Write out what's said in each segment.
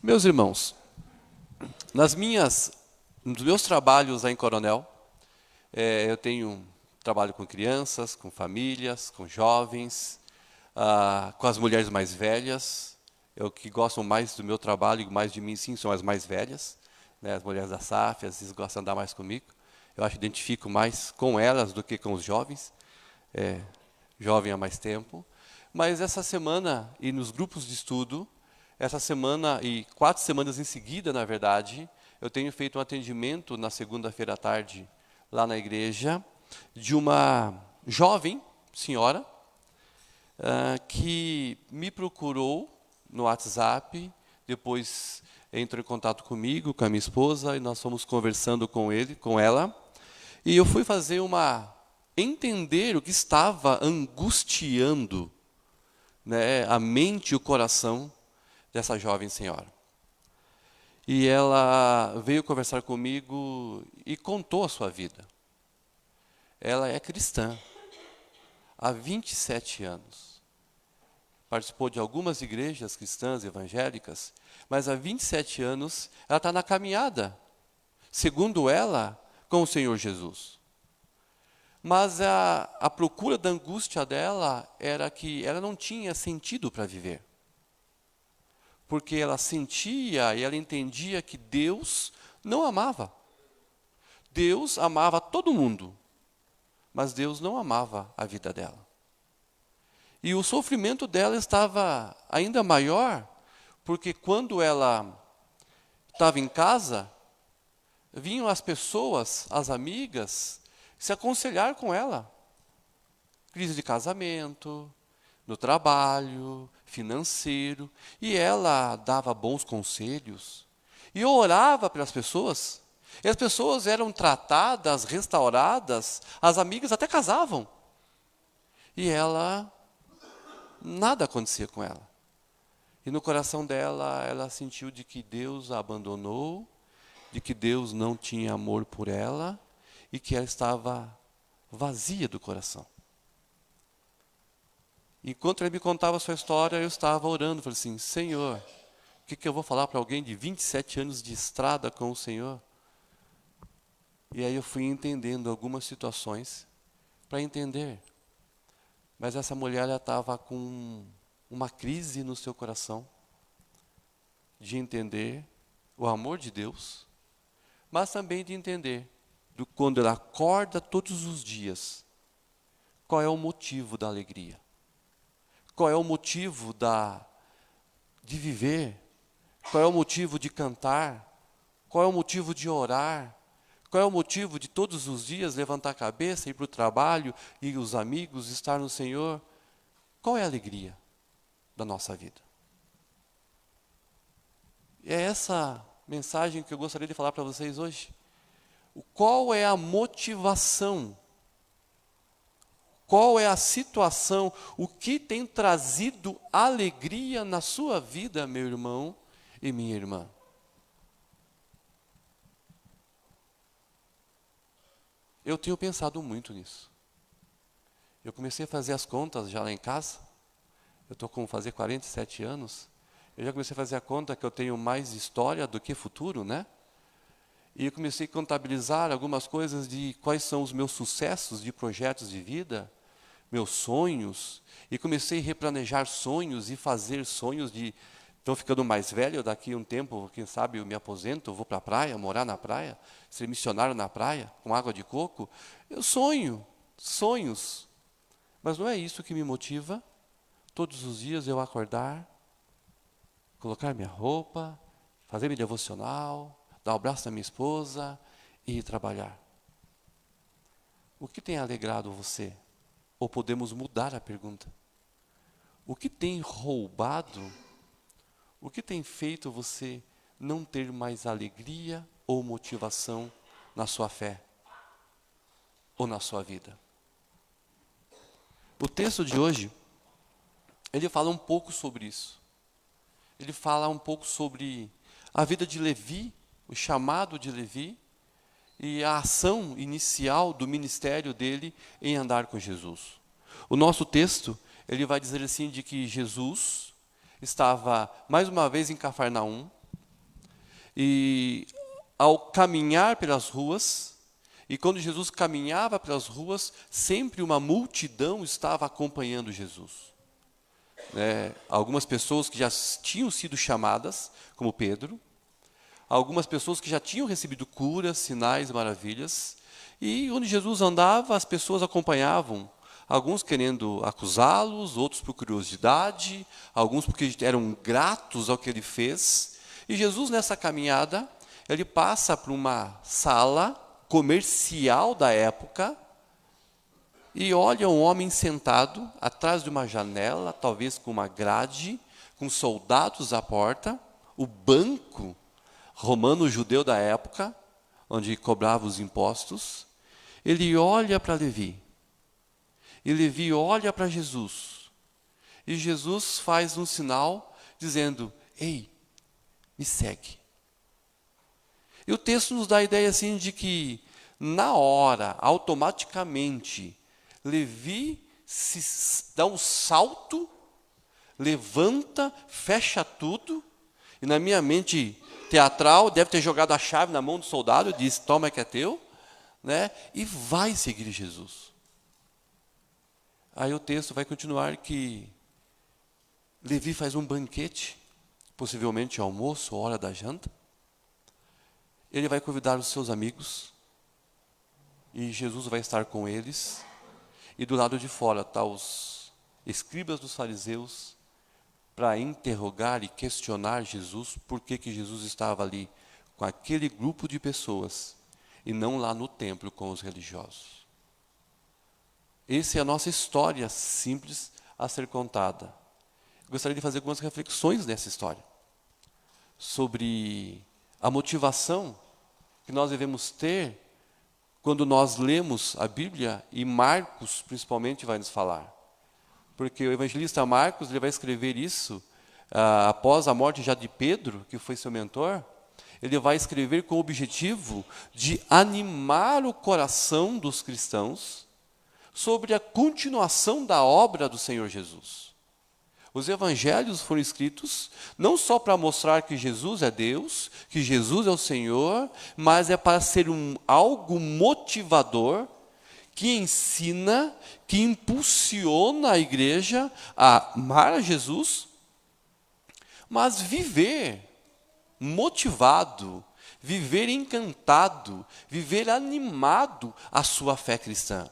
Meus irmãos, nos meus trabalhos lá em Coronel, eu tenho trabalho com crianças, com famílias, com jovens, com as mulheres mais velhas. O que gostam mais do meu trabalho e mais de mim, sim, são as mais velhas, né? As mulheres da SAF, às vezes gostam de andar mais comigo. Eu acho que identifico mais com elas do que com os jovens, jovem há mais tempo. Mas essa semana, e nos grupos de estudo, essa semana e 4 semanas em seguida, na verdade, eu tenho feito um atendimento na segunda-feira à tarde, lá na igreja, de uma jovem senhora que me procurou no WhatsApp, depois entrou em contato comigo, com a minha esposa, e nós fomos conversando com ela, e eu fui entender o que estava angustiando, né, a mente e o coração dessa jovem senhora. E ela veio conversar comigo e contou a sua vida. Ela é cristã há 27 anos. Participou de algumas igrejas cristãs evangélicas, mas há 27 anos ela está na caminhada, segundo ela, com o Senhor Jesus. Mas a procura da angústia dela era que ela não tinha sentido para viver. Porque ela sentia e ela entendia que Deus não amava. Deus amava todo mundo, mas Deus não amava a vida dela. E o sofrimento dela estava ainda maior, porque quando ela estava em casa, vinham as pessoas, as amigas, se aconselhar com ela. Crise de casamento, no trabalho, financeiro, e ela dava bons conselhos. E eu orava pelas pessoas, e as pessoas eram tratadas, restauradas, as amigas até casavam. E nada acontecia com ela. E no coração dela, ela sentiu de que Deus a abandonou, de que Deus não tinha amor por ela, e que ela estava vazia do coração. Enquanto ele me contava a sua história, eu estava orando, falei assim, Senhor, o que eu vou falar para alguém de 27 anos de estrada com o Senhor? E aí eu fui entendendo algumas situações para entender. Mas essa mulher ela estava com uma crise no seu coração de entender o amor de Deus, mas também de entender quando ela acorda todos os dias, qual é o motivo da alegria. Qual é o motivo de viver? Qual é o motivo de cantar? Qual é o motivo de orar? Qual é o motivo de todos os dias levantar a cabeça, ir para o trabalho, e os amigos, estar no Senhor? Qual é a alegria da nossa vida? É essa mensagem que eu gostaria de falar para vocês hoje. Qual é a motivação? Qual é a situação? O que tem trazido alegria na sua vida, meu irmão e minha irmã? Eu tenho pensado muito nisso. Eu comecei a fazer as contas já lá em casa. Eu estou com fazer 47 anos. Eu já comecei a fazer a conta que eu tenho mais história do que futuro, né? E eu comecei a contabilizar algumas coisas de quais são os meus sucessos de projetos de vida, meus sonhos, e comecei a replanejar sonhos e fazer sonhos de... Estou ficando mais velho, daqui a um tempo, quem sabe eu me aposento, vou para a praia, morar na praia, ser missionário na praia, com água de coco. Eu sonho, sonhos. Mas não é isso que me motiva. Todos os dias eu acordar, colocar minha roupa, fazer meu devocional, dar o abraço na minha esposa e ir trabalhar. O que tem alegrado você? Ou podemos mudar a pergunta. O que tem roubado? O que tem feito você não ter mais alegria ou motivação na sua fé ou na sua vida? O texto de hoje, ele fala um pouco sobre isso. Ele fala um pouco sobre a vida de Levi, o chamado de Levi, e a ação inicial do ministério dele em andar com Jesus. O nosso texto, ele vai dizer assim de que Jesus estava mais uma vez em Cafarnaum, E ao caminhar pelas ruas, e quando Jesus caminhava pelas ruas, sempre uma multidão estava acompanhando Jesus. Algumas pessoas que já tinham sido chamadas, como Pedro, algumas pessoas que já tinham recebido curas, sinais, maravilhas, e onde Jesus andava, as pessoas acompanhavam, alguns querendo acusá-los, outros por curiosidade, alguns porque eram gratos ao que ele fez. E Jesus, nessa caminhada, ele passa por uma sala comercial da época e olha um homem sentado atrás de uma janela, talvez com uma grade, com soldados à porta, o banco romano-judeu da época, onde cobrava os impostos. Ele olha para Levi, e Levi olha para Jesus, e Jesus faz um sinal dizendo: ei, me segue. E o texto nos dá a ideia assim de que, na hora, automaticamente, Levi dá um salto, levanta, fecha tudo, e na minha mente teatral, deve ter jogado a chave na mão do soldado, disse: toma que é teu, e vai seguir Jesus. Aí o texto vai continuar que Levi faz um banquete, possivelmente almoço, hora da janta. Ele vai convidar os seus amigos, e Jesus vai estar com eles, e do lado de fora estão os escribas dos fariseus, para interrogar e questionar Jesus, por que Jesus estava ali com aquele grupo de pessoas, e não lá no templo com os religiosos. Essa é a nossa história simples a ser contada. Eu gostaria de fazer algumas reflexões nessa história, sobre a motivação que nós devemos ter quando nós lemos a Bíblia, e Marcos principalmente vai nos falar. Porque o evangelista Marcos, ele vai escrever isso após a morte já de Pedro, que foi seu mentor. Ele vai escrever com o objetivo de animar o coração dos cristãos sobre a continuação da obra do Senhor Jesus. Os evangelhos foram escritos não só para mostrar que Jesus é Deus, que Jesus é o Senhor, mas é para ser algo motivador, que ensina, que impulsiona a igreja a amar a Jesus, mas viver motivado, viver encantado, viver animado a sua fé cristã.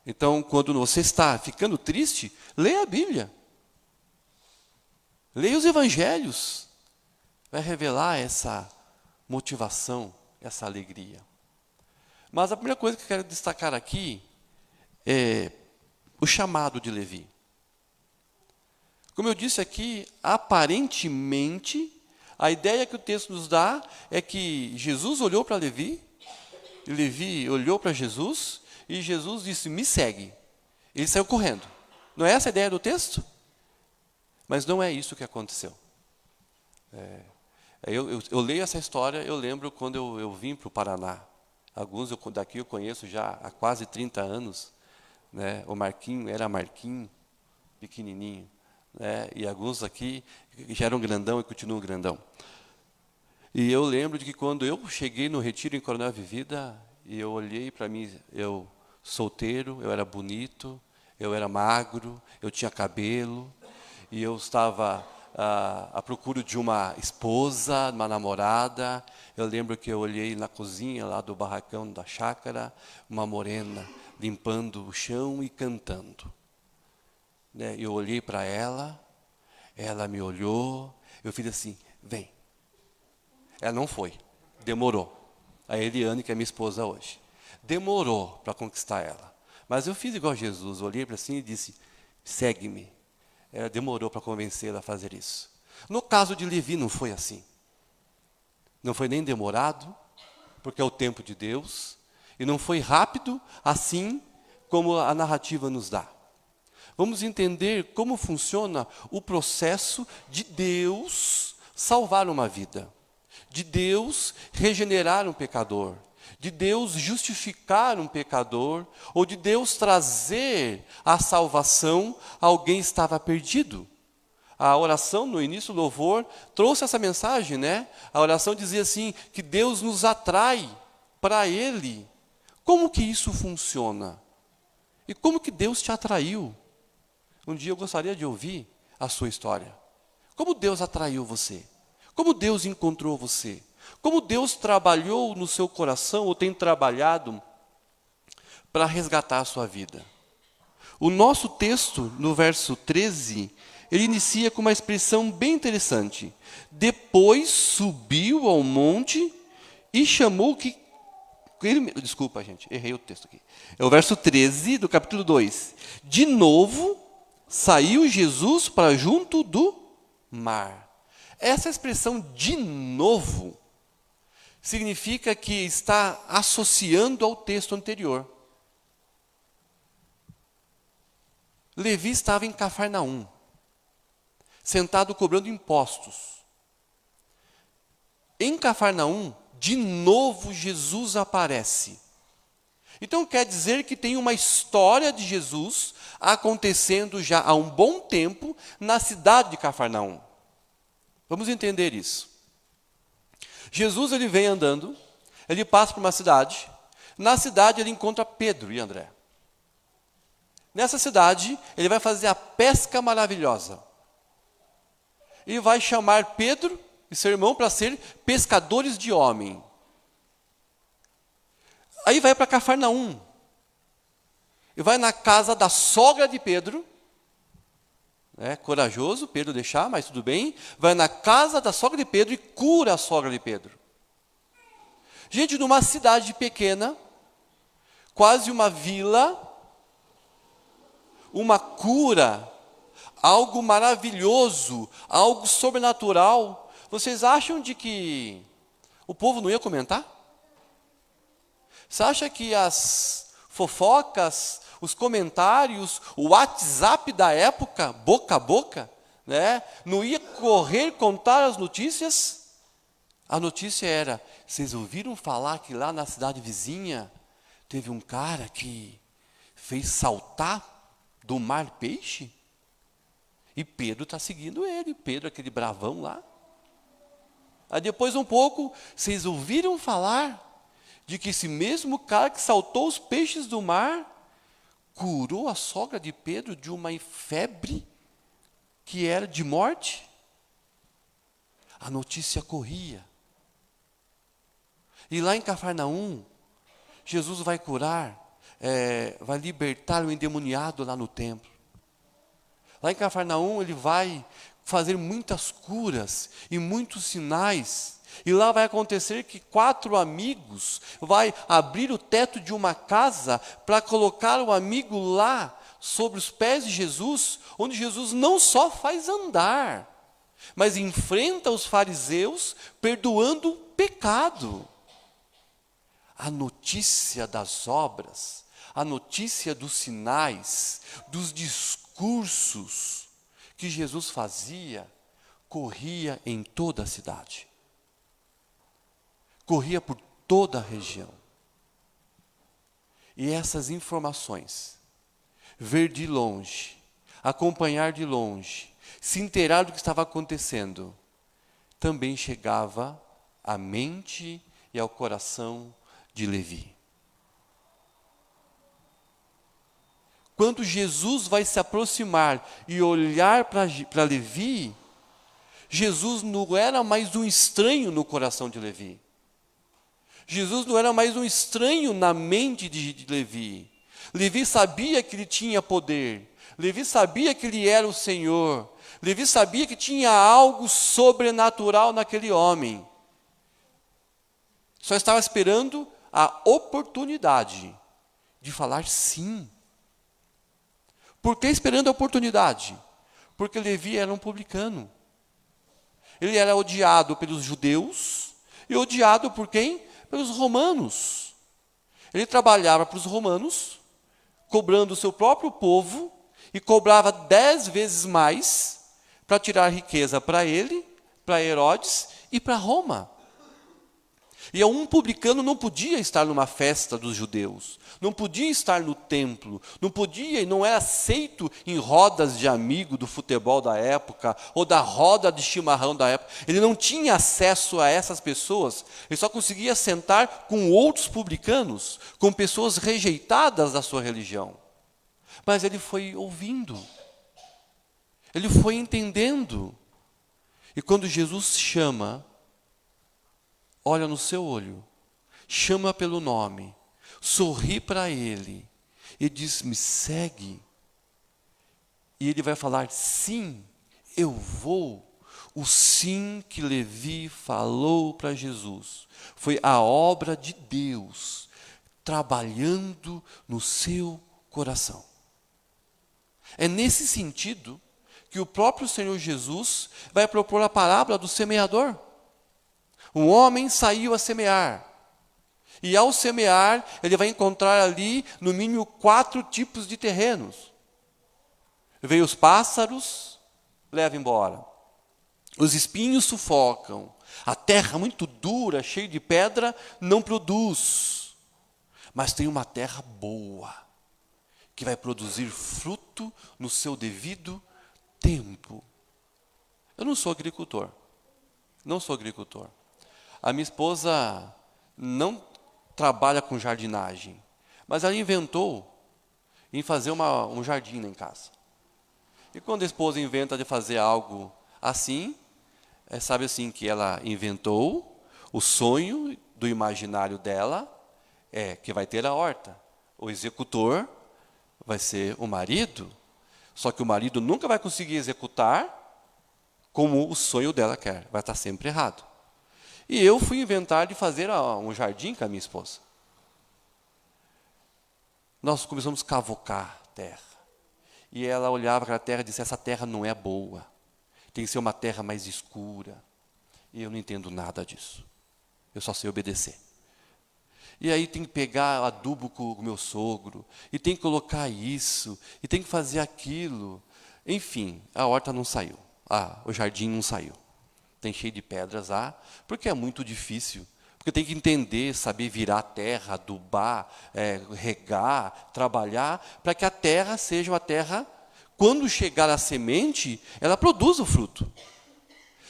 Então, quando você está ficando triste, leia a Bíblia. Leia os evangelhos. Vai revelar essa motivação, essa alegria. Mas a primeira coisa que eu quero destacar aqui é o chamado de Levi. Como eu disse aqui, aparentemente, a ideia que o texto nos dá é que Jesus olhou para Levi, e Levi olhou para Jesus, e Jesus disse: me segue. Ele saiu correndo. Não é essa a ideia do texto? Mas não é isso que aconteceu. Eu leio essa história, eu lembro quando eu vim para o Paraná. Alguns daqui eu conheço já há quase 30 anos. O Marquinho era Marquinho, pequenininho. E alguns aqui já eram grandão e continuam grandão. E eu lembro de que quando eu cheguei no retiro em Coronel Vivida, e eu olhei para mim, eu solteiro, eu era bonito, eu era magro, eu tinha cabelo, e eu estava à procura de uma esposa, uma namorada. Eu lembro que eu olhei na cozinha lá do barracão da chácara, uma morena limpando o chão e cantando. Eu olhei para ela, ela me olhou, eu fiz assim: vem. Ela não foi, demorou. A Eliane, que é minha esposa hoje, demorou para conquistar ela. Mas eu fiz igual Jesus, olhei para assim e disse: segue-me. Ela demorou para convencê-la a fazer isso. No caso de Levi não foi assim. Não foi nem demorado, porque é o tempo de Deus, e não foi rápido, assim como a narrativa nos dá. Vamos entender como funciona o processo de Deus salvar uma vida, de Deus regenerar um pecador, de Deus justificar um pecador, ou de Deus trazer a salvação a alguém que estava perdido, A oração no início do louvor trouxe essa mensagem, né? A oração dizia assim, que Deus nos atrai para Ele. Como que isso funciona? E como que Deus te atraiu? Um dia eu gostaria de ouvir a sua história. Como Deus atraiu você? Como Deus encontrou você? Como Deus trabalhou no seu coração ou tem trabalhado para resgatar a sua vida? O nosso texto, no verso 13, ele inicia com uma expressão bem interessante. Depois subiu ao monte e chamou que... Desculpa, gente, errei o texto aqui. É o verso 13 do capítulo 2. De novo, saiu Jesus para junto do mar. Essa expressão de novo significa que está associando ao texto anterior. Levi estava em Cafarnaum, sentado cobrando impostos. Em Cafarnaum, de novo Jesus aparece. Então quer dizer que tem uma história de Jesus acontecendo já há um bom tempo na cidade de Cafarnaum. Vamos entender isso. Jesus ele vem andando, ele passa por uma cidade. Na cidade ele encontra Pedro e André. Nessa cidade ele vai fazer a pesca maravilhosa. Ele vai chamar Pedro e seu irmão para ser pescadores de homem. Aí vai para Cafarnaum. E vai na casa da sogra de Pedro. É corajoso Pedro deixar, mas tudo bem. Vai na casa da sogra de Pedro e cura a sogra de Pedro. Gente, numa cidade pequena, quase uma vila, uma cura, algo maravilhoso, algo sobrenatural. Vocês acham de que o povo não ia comentar? Você acha que as fofocas, os comentários, o WhatsApp da época, boca a boca, né, não ia correr contar as notícias? A notícia era, vocês ouviram falar que lá na cidade vizinha teve um cara que fez saltar do mar peixe? E Pedro está seguindo ele, Pedro, aquele bravão lá. Aí depois um pouco, vocês ouviram falar de que esse mesmo cara que saltou os peixes do mar curou a sogra de Pedro de uma febre que era de morte? A notícia corria. E lá em Cafarnaum, Jesus vai curar, vai libertar o endemoniado lá no templo. Lá em Cafarnaum ele vai fazer muitas curas e muitos sinais. E lá vai acontecer que 4 amigos vai abrir o teto de uma casa para colocar o amigo lá sobre os pés de Jesus, onde Jesus não só faz andar, mas enfrenta os fariseus perdoando o pecado. A notícia das obras, a notícia dos sinais, dos discursos que Jesus fazia, corria em toda a cidade. Corria por toda a região. E essas informações, ver de longe, acompanhar de longe, se inteirar do que estava acontecendo, também chegava à mente e ao coração de Levi. Quando Jesus vai se aproximar e olhar para Levi, Jesus não era mais um estranho no coração de Levi. Jesus não era mais um estranho na mente de Levi. Levi sabia que ele tinha poder. Levi sabia que ele era o Senhor. Levi sabia que tinha algo sobrenatural naquele homem. Só estava esperando a oportunidade de falar sim. Por que esperando a oportunidade? Porque Levi era um publicano. Ele era odiado pelos judeus e odiado por quem? Pelos romanos. Ele trabalhava para os romanos, cobrando o seu próprio povo, e cobrava 10 vezes mais para tirar riqueza para ele, para Herodes e para Roma. E um publicano não podia estar numa festa dos judeus, não podia estar no templo, não podia e não era aceito em rodas de amigo do futebol da época ou da roda de chimarrão da época. Ele não tinha acesso a essas pessoas, ele só conseguia sentar com outros publicanos, com pessoas rejeitadas da sua religião. Mas ele foi ouvindo, ele foi entendendo. E quando Jesus chama, olha no seu olho, chama pelo nome, sorri para ele e diz, me segue. E ele vai falar, sim, eu vou. O sim que Levi falou para Jesus foi a obra de Deus trabalhando no seu coração. É nesse sentido que o próprio Senhor Jesus vai propor a parábola do semeador. Um homem saiu a semear. E ao semear, ele vai encontrar ali, no mínimo, 4 tipos de terrenos. Veio os pássaros, leva embora. Os espinhos sufocam. A terra muito dura, cheia de pedra, não produz. Mas tem uma terra boa, que vai produzir fruto no seu devido tempo. Eu não sou agricultor. Não sou agricultor. A minha esposa não trabalha com jardinagem, mas ela inventou em fazer um jardim em casa. E quando a esposa inventa de fazer algo assim, sabe assim que ela inventou, o sonho do imaginário dela é que vai ter a horta. O executor vai ser o marido, só que o marido nunca vai conseguir executar como o sonho dela quer, vai estar sempre errado. E eu fui inventar de fazer um jardim com a minha esposa. Nós começamos a cavocar terra. E ela olhava para a terra e disse, essa terra não é boa. Tem que ser uma terra mais escura. E eu não entendo nada disso. Eu só sei obedecer. E aí tem que pegar adubo com o meu sogro. E tem que colocar isso. E tem que fazer aquilo. Enfim, a horta não saiu. O jardim não saiu. Tem cheio de pedras lá, porque é muito difícil. Porque tem que entender, saber virar a terra, adubar, regar, trabalhar, para que a terra seja uma terra, quando chegar a semente, ela produza o fruto.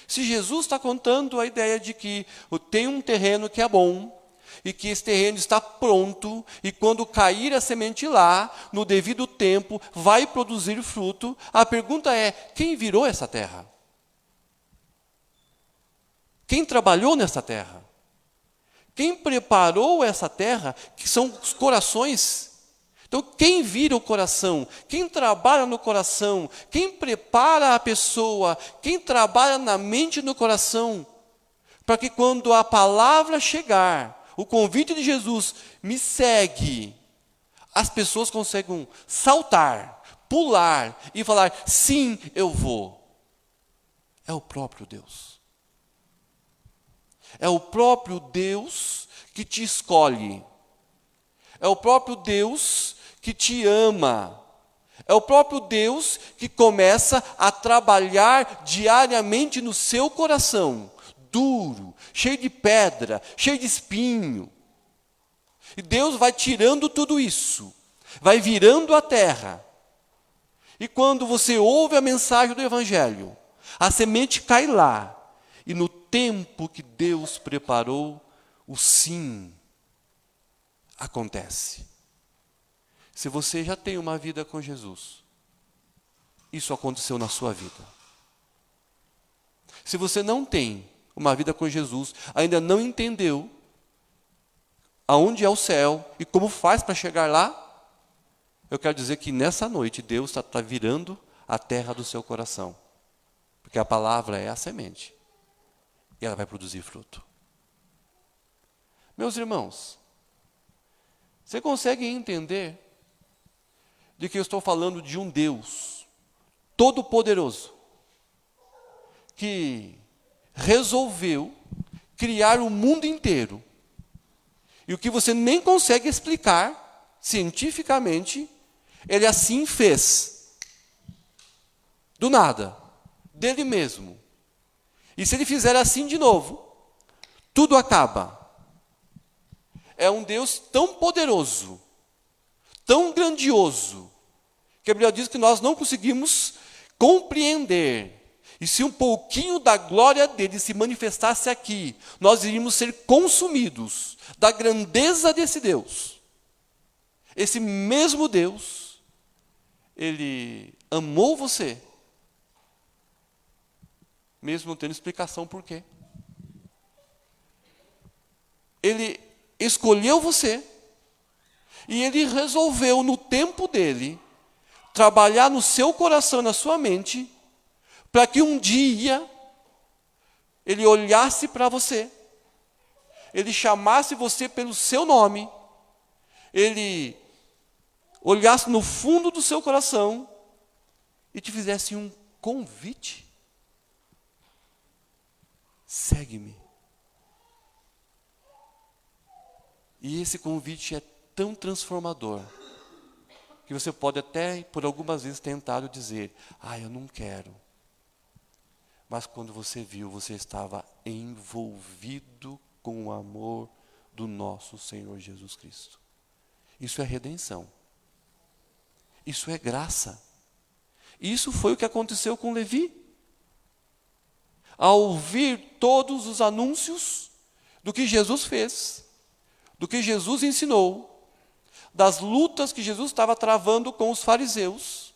Se Jesus está contando a ideia de que tem um terreno que é bom, e que esse terreno está pronto, e quando cair a semente lá, no devido tempo, vai produzir fruto, a pergunta é, quem virou essa terra? Quem trabalhou nessa terra? Quem preparou essa terra, que são os corações? Então, quem vira o coração? Quem trabalha no coração? Quem prepara a pessoa? Quem trabalha na mente e no coração? Para que quando a palavra chegar, o convite de Jesus, me segue, as pessoas conseguem saltar, pular e falar, sim, eu vou. É o próprio Deus. É o próprio Deus que te escolhe. É o próprio Deus que te ama. É o próprio Deus que começa a trabalhar diariamente no seu coração, duro, cheio de pedra, cheio de espinho. E Deus vai tirando tudo isso, vai virando a terra. E quando você ouve a mensagem do Evangelho, a semente cai lá, e no tempo que Deus preparou, o sim acontece. Se você já tem uma vida com Jesus, isso aconteceu na sua vida. Se você não tem uma vida com Jesus, ainda não entendeu aonde é o céu e como faz para chegar lá, eu quero dizer que nessa noite Deus está virando a terra do seu coração. Porque a palavra é a semente. E ela vai produzir fruto. Meus irmãos, você consegue entender de que eu estou falando de um Deus todo-poderoso que resolveu criar o mundo inteiro. E o que você nem consegue explicar cientificamente, ele assim fez. Do nada, dele mesmo. E se ele fizer assim de novo, tudo acaba. é um Deus tão poderoso, tão grandioso, que a Bíblia diz que nós não conseguimos compreender. E se um pouquinho da glória dele se manifestasse aqui, nós iríamos ser consumidos da grandeza desse Deus. Esse mesmo Deus, ele amou você, mesmo não tendo explicação por quê. Ele escolheu você e ele resolveu, no tempo dele, trabalhar no seu coração e na sua mente, para que um dia ele olhasse para você, ele chamasse você pelo seu nome, ele olhasse no fundo do seu coração e te fizesse um convite. Segue-me. E esse convite é tão transformador, que você pode até, por algumas vezes, tentado dizer, eu não quero. Mas quando você viu, você estava envolvido com o amor do nosso Senhor Jesus Cristo. Isso é redenção. Isso é graça. Isso foi o que aconteceu com Levi. Ao ouvir todos os anúncios do que Jesus fez, do que Jesus ensinou, das lutas que Jesus estava travando com os fariseus,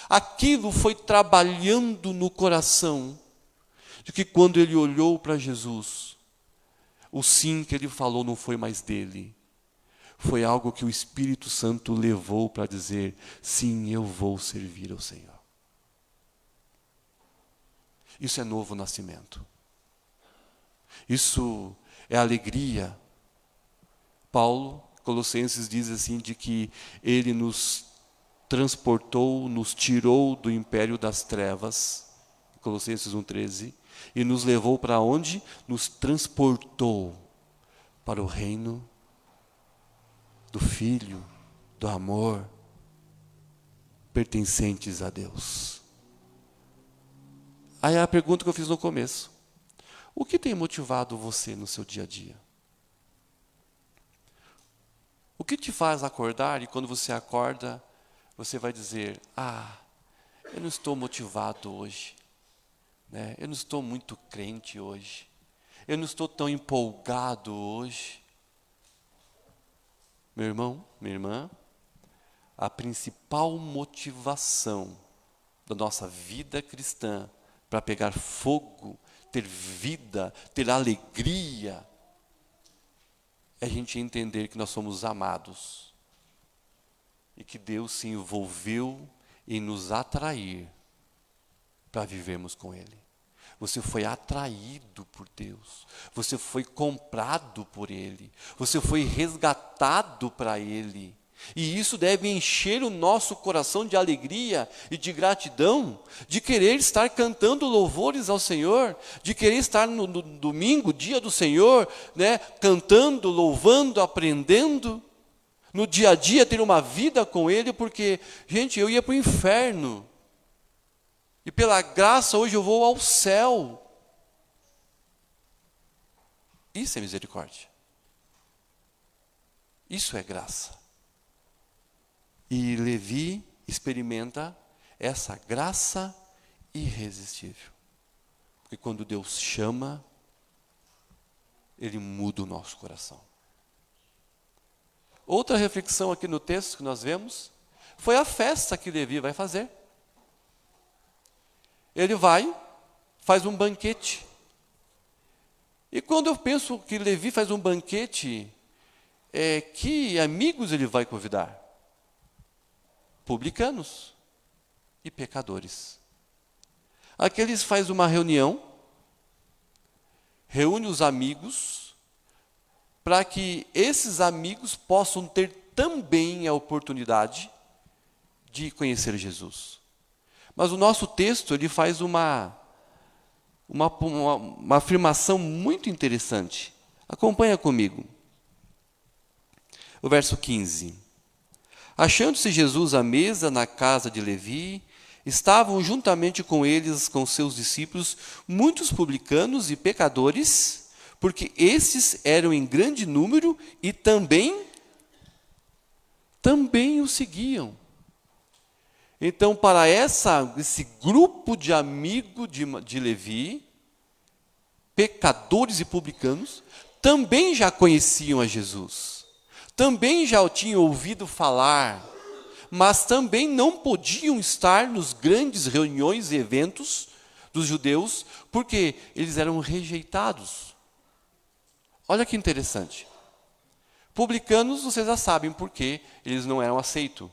aquilo foi trabalhando no coração, de que quando ele olhou para Jesus, o sim que ele falou não foi mais dele, foi algo que o Espírito Santo levou para dizer, sim, eu vou servir ao Senhor. Isso é novo nascimento. Isso é alegria. Paulo, Colossenses, diz assim, de que ele nos transportou, nos tirou do império das trevas, Colossenses 1,13, e nos levou para onde? Nos transportou para o reino do Filho, do amor, pertencentes a Deus. Aí a pergunta que eu fiz no começo, o que tem motivado você no seu dia a dia? O que te faz acordar e quando você acorda, você vai dizer, eu não estou motivado hoje, né? Eu não estou muito crente hoje, eu não estou tão empolgado hoje. Meu irmão, minha irmã, a principal motivação da nossa vida cristã para pegar fogo, ter vida, ter alegria, é a gente entender que nós somos amados e que Deus se envolveu em nos atrair para vivermos com Ele. Você foi atraído por Deus, você foi comprado por Ele, você foi resgatado para Ele. E isso deve encher o nosso coração de alegria e de gratidão, de querer estar cantando louvores ao Senhor, de querer estar no domingo, dia do Senhor, né, cantando, louvando, aprendendo, no dia a dia ter uma vida com Ele, porque, gente, eu ia para o inferno, e pela graça hoje eu vou ao céu. Isso é misericórdia. Isso é graça. E Levi experimenta essa graça irresistível. Porque quando Deus chama, Ele muda o nosso coração. Outra reflexão aqui no texto que nós vemos, foi a festa que Levi vai fazer. Ele vai, faz um banquete. E quando eu penso que Levi faz um banquete, que amigos ele vai convidar? Publicanos e pecadores. Aqueles faz uma reunião, reúne os amigos, para que esses amigos possam ter também a oportunidade de conhecer Jesus. Mas o nosso texto ele faz uma afirmação muito interessante. Acompanha comigo. O verso 15. Achando-se Jesus à mesa na casa de Levi, estavam juntamente com eles, com seus discípulos, muitos publicanos e pecadores, porque esses eram em grande número e também o seguiam. Então, para esse grupo de amigos de Levi, pecadores e publicanos, também já conheciam a Jesus, também já o tinham ouvido falar, mas também não podiam estar nos grandes reuniões e eventos dos judeus, porque eles eram rejeitados. Olha que interessante. Publicanos, vocês já sabem por que eles não eram aceitos.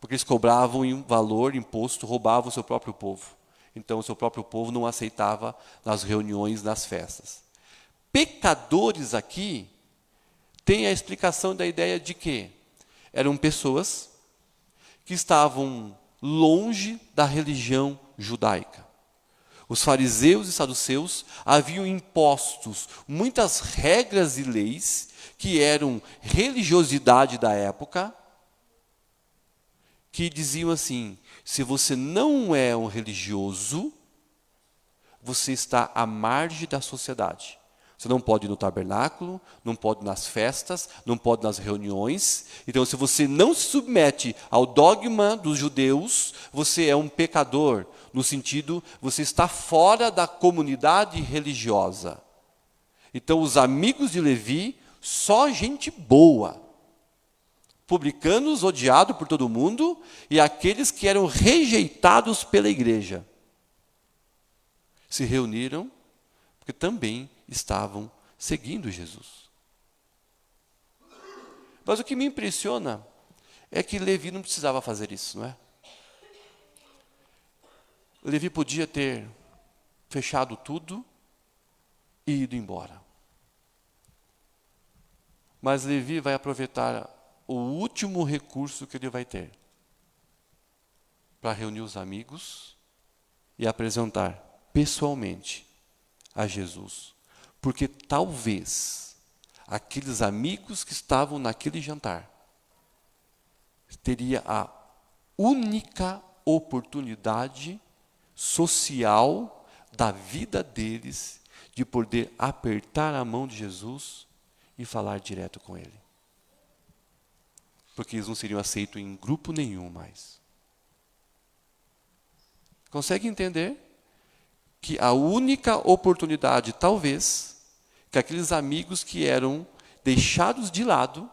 Porque eles cobravam em valor, imposto, roubavam o seu próprio povo. Então, o seu próprio povo não aceitava nas reuniões, nas festas. Pecadores aqui tem a explicação da ideia de que eram pessoas que estavam longe da religião judaica. Os fariseus e saduceus haviam impostos muitas regras e leis que eram religiosidade da época, que diziam assim: se você não é um religioso, você está à margem da sociedade. Você não pode ir no tabernáculo, não pode ir nas festas, não pode ir nas reuniões. Então, se você não se submete ao dogma dos judeus, você é um pecador, no sentido, você está fora da comunidade religiosa. Então, os amigos de Levi, só gente boa. Publicanos, odiados por todo mundo, e aqueles que eram rejeitados pela igreja. Se reuniram, porque também estavam seguindo Jesus. Mas o que me impressiona é que Levi não precisava fazer isso, não é? Levi podia ter fechado tudo e ido embora. Mas Levi vai aproveitar o último recurso que ele vai ter para reunir os amigos e apresentar pessoalmente a Jesus. Porque talvez aqueles amigos que estavam naquele jantar teria a única oportunidade social da vida deles de poder apertar a mão de Jesus e falar direto com ele. Porque eles não seriam aceitos em grupo nenhum mais. Consegue entender que a única oportunidade, talvez, que aqueles amigos que eram deixados de lado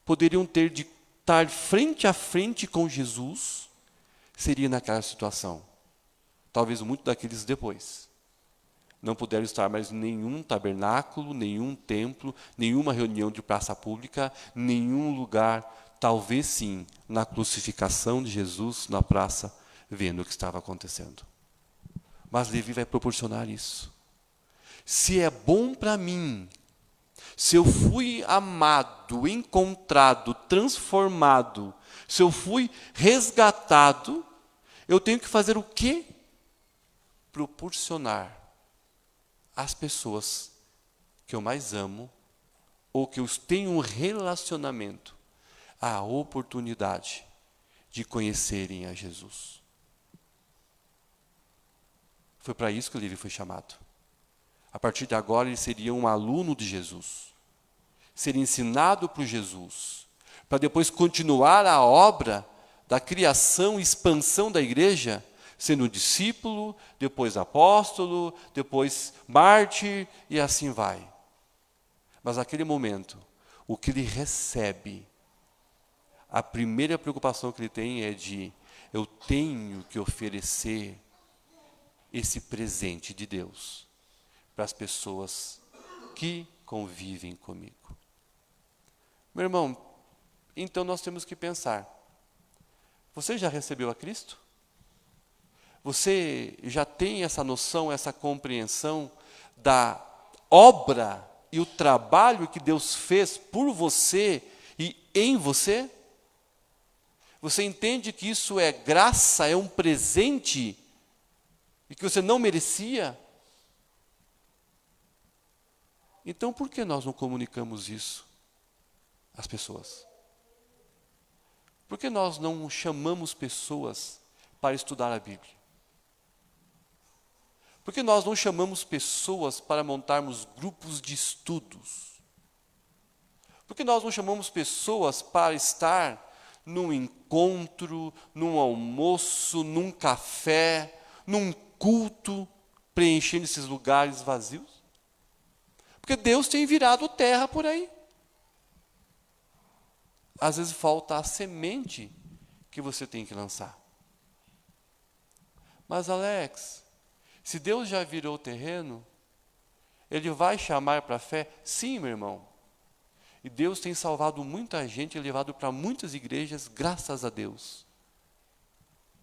poderiam ter de estar frente a frente com Jesus, seria naquela situação. Talvez muitos daqueles depois não puderam estar mais em nenhum tabernáculo, nenhum templo, nenhuma reunião de praça pública, nenhum lugar, talvez sim, na crucificação de Jesus na praça, vendo o que estava acontecendo. Mas Levi vai proporcionar isso. Se é bom para mim, se eu fui amado, encontrado, transformado, se eu fui resgatado, eu tenho que fazer o quê? Proporcionar às pessoas que eu mais amo, ou que eu tenho um relacionamento, a oportunidade de conhecerem a Jesus. Foi para isso que Levi foi chamado. A partir de agora, ele seria um aluno de Jesus. Seria ensinado por Jesus. Para depois continuar a obra da criação e expansão da igreja, sendo um discípulo, depois apóstolo, depois mártir, e assim vai. Mas naquele momento, o que ele recebe, a primeira preocupação que ele tem é de: eu tenho que oferecer esse presente de Deus para as pessoas que convivem comigo. Meu irmão, então nós temos que pensar: você já recebeu a Cristo? Você já tem essa noção, essa compreensão da obra e o trabalho que Deus fez por você e em você? Você entende que isso é graça, é um presente e que você não merecia? Então, por que nós não comunicamos isso às pessoas? Por que nós não chamamos pessoas para estudar a Bíblia? Por que nós não chamamos pessoas para montarmos grupos de estudos? Por que nós não chamamos pessoas para estar num encontro, num almoço, num café, num culto, preenchendo esses lugares vazios? Porque Deus tem virado terra por aí. Às vezes falta a semente que você tem que lançar. Mas Alex, se Deus já virou o terreno, Ele vai chamar para a fé? Sim, meu irmão. E Deus tem salvado muita gente e levado para muitas igrejas, graças a Deus.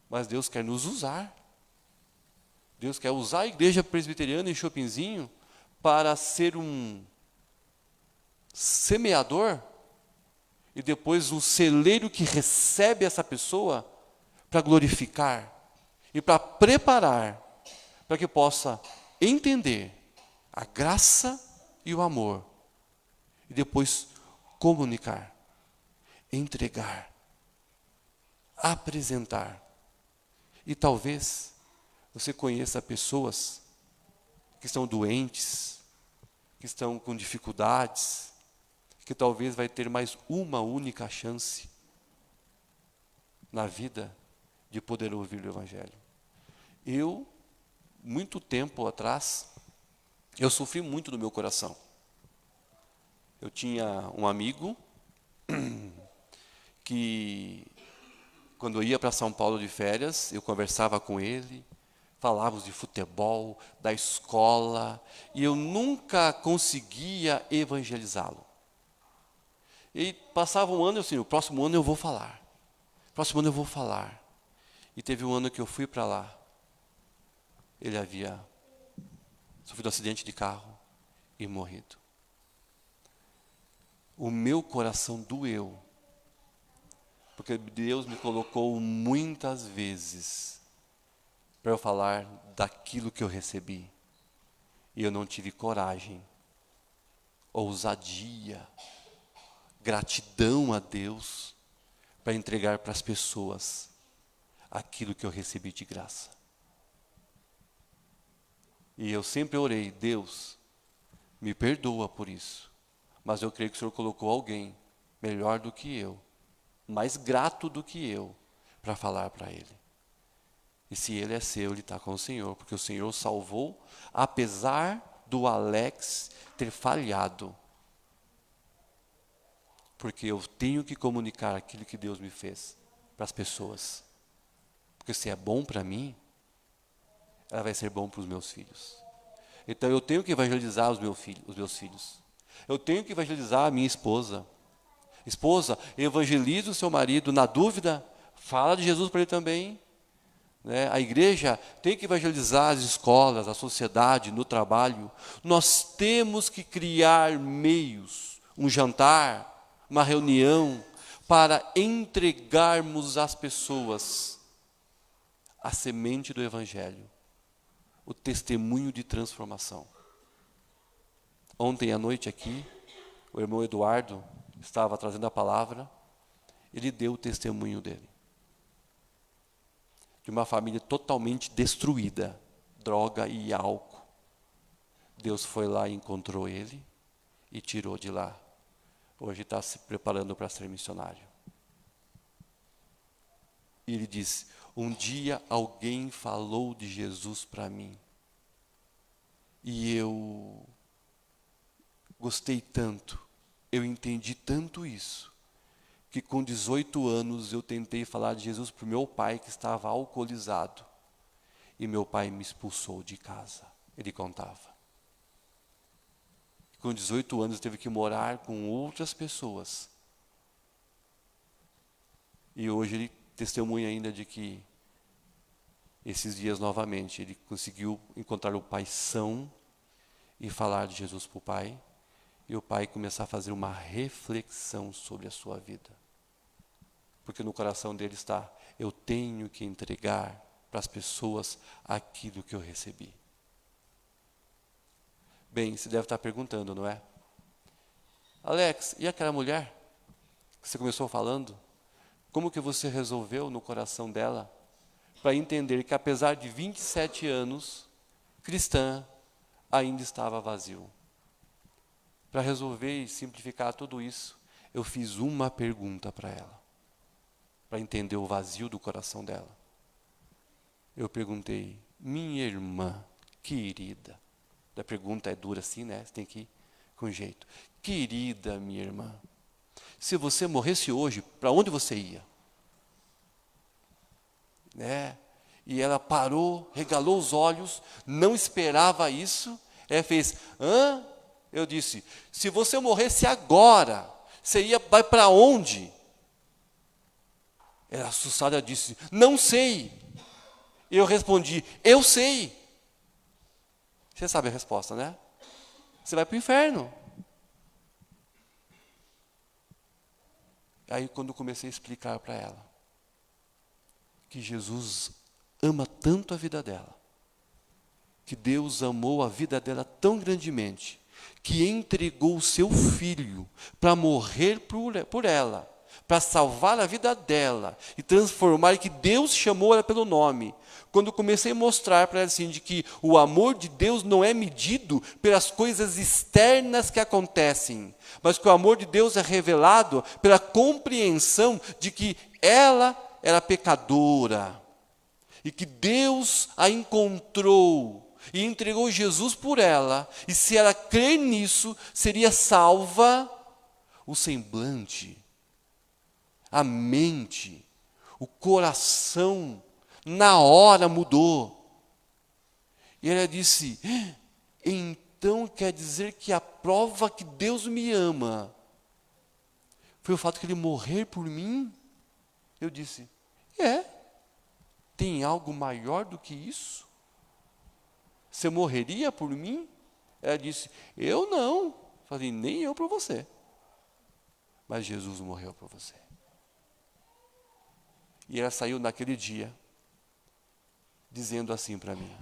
Mas Deus quer nos usar. Deus quer usar a igreja presbiteriana em Chopinzinho para ser um semeador e depois um celeiro que recebe essa pessoa para glorificar e para preparar para que possa entender a graça e o amor e depois comunicar, entregar, apresentar. E talvez você conheça pessoas que estão doentes, que estão com dificuldades, que talvez vai ter mais uma única chance na vida de poder ouvir o Evangelho. Eu, muito tempo atrás, eu sofri muito no meu coração. Eu tinha um amigo que, quando eu ia para São Paulo de férias, eu conversava com ele, falávamos de futebol, da escola, e eu nunca conseguia evangelizá-lo. E passava um ano, eu assim, o próximo ano eu vou falar. Próximo ano eu vou falar. E teve um ano que eu fui para lá. Ele havia sofrido um acidente de carro e morrido. O meu coração doeu. Porque Deus me colocou muitas vezes para eu falar daquilo que eu recebi. E eu não tive coragem, ousadia, gratidão a Deus para entregar para as pessoas aquilo que eu recebi de graça. E eu sempre orei, Deus, me perdoa por isso, mas eu creio que o Senhor colocou alguém melhor do que eu, mais grato do que eu, para falar para ele. E se ele é seu, ele está com o Senhor, porque o Senhor salvou, apesar do Alex ter falhado. Porque eu tenho que comunicar aquilo que Deus me fez para as pessoas. Porque se é bom para mim, ela vai ser bom para os meus filhos. Então eu tenho que evangelizar os meus filhos. Eu tenho que evangelizar a minha esposa. Esposa, evangelize o seu marido. Na dúvida, fala de Jesus para ele também. Né? A igreja tem que evangelizar as escolas, a sociedade, no trabalho. Nós temos que criar meios, um jantar, uma reunião, para entregarmos às pessoas a semente do Evangelho, o testemunho de transformação. Ontem à noite aqui, o irmão Eduardo estava trazendo a palavra, ele deu o testemunho dele. De uma família totalmente destruída, droga e álcool. Deus foi lá e encontrou ele e tirou de lá. Hoje está se preparando para ser missionário. E ele disse, um dia alguém falou de Jesus para mim. E eu gostei tanto, eu entendi tanto isso, que com 18 anos eu tentei falar de Jesus para o meu pai que estava alcoolizado. E meu pai me expulsou de casa, ele contava. Com 18 anos eu teve que morar com outras pessoas. E hoje ele testemunha ainda de que esses dias novamente ele conseguiu encontrar o pai são e falar de Jesus para o pai. E o pai começar a fazer uma reflexão sobre a sua vida. Porque no coração dele está, eu tenho que entregar para as pessoas aquilo que eu recebi. Bem, você deve estar perguntando, não é? Alex, e aquela mulher que você começou falando? Como que você resolveu no coração dela para entender que apesar de 27 anos, cristã ainda estava vazio. Para resolver e simplificar tudo isso, eu fiz uma pergunta para ela, para entender o vazio do coração dela. Eu perguntei: minha irmã querida, a pergunta é dura assim, né? Você tem que ir com jeito. Querida minha irmã, se você morresse hoje, para onde você ia? Né? E ela parou, regalou os olhos, não esperava isso. Ela fez: hã? Eu disse: se você morresse agora, você vai para onde? Ela assustada disse: não sei. Eu respondi: eu sei. Você sabe a resposta, né? Você vai para o inferno. Aí quando eu comecei a explicar para ela que Jesus ama tanto a vida dela, que Deus amou a vida dela tão grandemente, que entregou o seu filho para morrer por ela, para salvar a vida dela e transformar, que Deus chamou ela pelo nome. Quando eu comecei a mostrar para ela assim, de que o amor de Deus não é medido pelas coisas externas que acontecem, mas que o amor de Deus é revelado pela compreensão de que ela era pecadora e que Deus a encontrou e entregou Jesus por ela, e se ela crer nisso, seria salva. O semblante, a mente, o coração, na hora mudou. E ela disse: então quer dizer que a prova que Deus me ama foi o fato que Ele morrer por mim? Eu disse: tem algo maior do que isso? Você morreria por mim? Ela disse: eu não. Falei: nem eu por você. Mas Jesus morreu por você. E ela saiu naquele dia, dizendo assim para mim: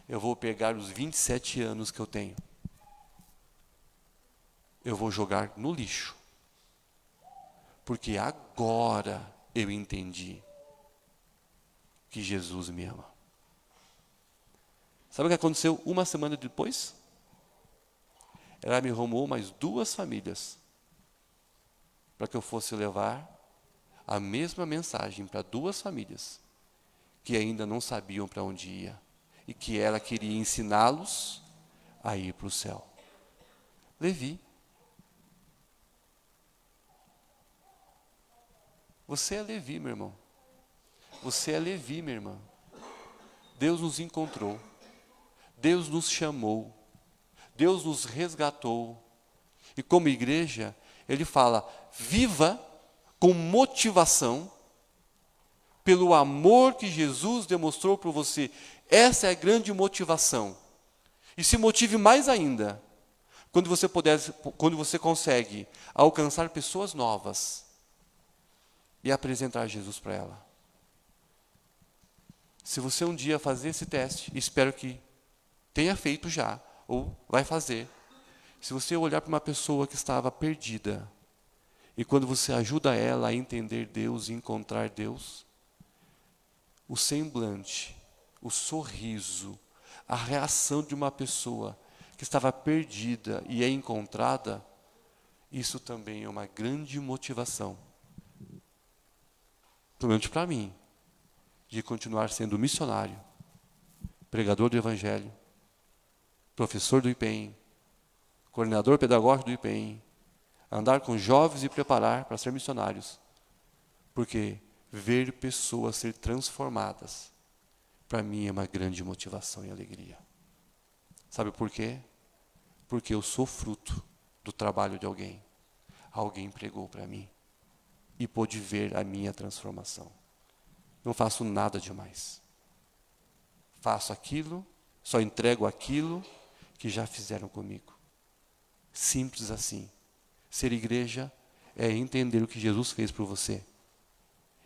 eu vou pegar os 27 anos que eu tenho, eu vou jogar no lixo, porque agora eu entendi que Jesus me ama. Sabe o que aconteceu uma semana depois? Ela me arrumou mais 2 famílias para que eu fosse levar a mesma mensagem para 2 famílias que ainda não sabiam para onde ia e que ela queria ensiná-los a ir para o céu. Levi, você é Levi, meu irmão. Você é Levi, minha irmã. Deus nos encontrou, Deus nos chamou, Deus nos resgatou. E como igreja, Ele fala: viva com motivação pelo amor que Jesus demonstrou por você. Essa é a grande motivação. E se motive mais ainda quando você consegue alcançar pessoas novas e apresentar Jesus para ela. Se você um dia fazer esse teste, espero que tenha feito já, ou vai fazer. Se você olhar para uma pessoa que estava perdida, e quando você ajuda ela a entender Deus e encontrar Deus, o semblante, o sorriso, a reação de uma pessoa que estava perdida e é encontrada, isso também é uma grande motivação, pelo menos para mim, de continuar sendo missionário, pregador do Evangelho, professor do IPEM, coordenador pedagógico do IPEM, andar com jovens e preparar para ser missionários. Porque ver pessoas ser transformadas, para mim é uma grande motivação e alegria. Sabe por quê? Porque eu sou fruto do trabalho de alguém. Alguém pregou para mim e pôde ver a minha transformação. Não faço nada demais. Faço aquilo, só entrego aquilo que já fizeram comigo. Simples assim. Ser igreja é entender o que Jesus fez por você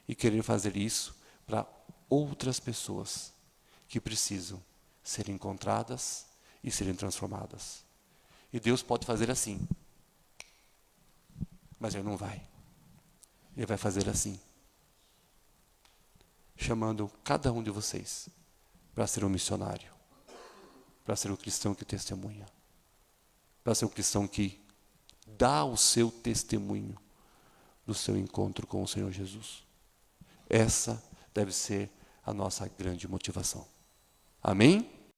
e querer fazer isso para outras pessoas que precisam ser encontradas e serem transformadas. E Deus pode fazer assim, mas Ele não vai. Ele vai fazer assim, chamando cada um de vocês para ser um missionário. para ser um cristão que testemunha, para ser um cristão que dá o seu testemunho do seu encontro com o Senhor Jesus. Essa deve ser a nossa grande motivação. Amém?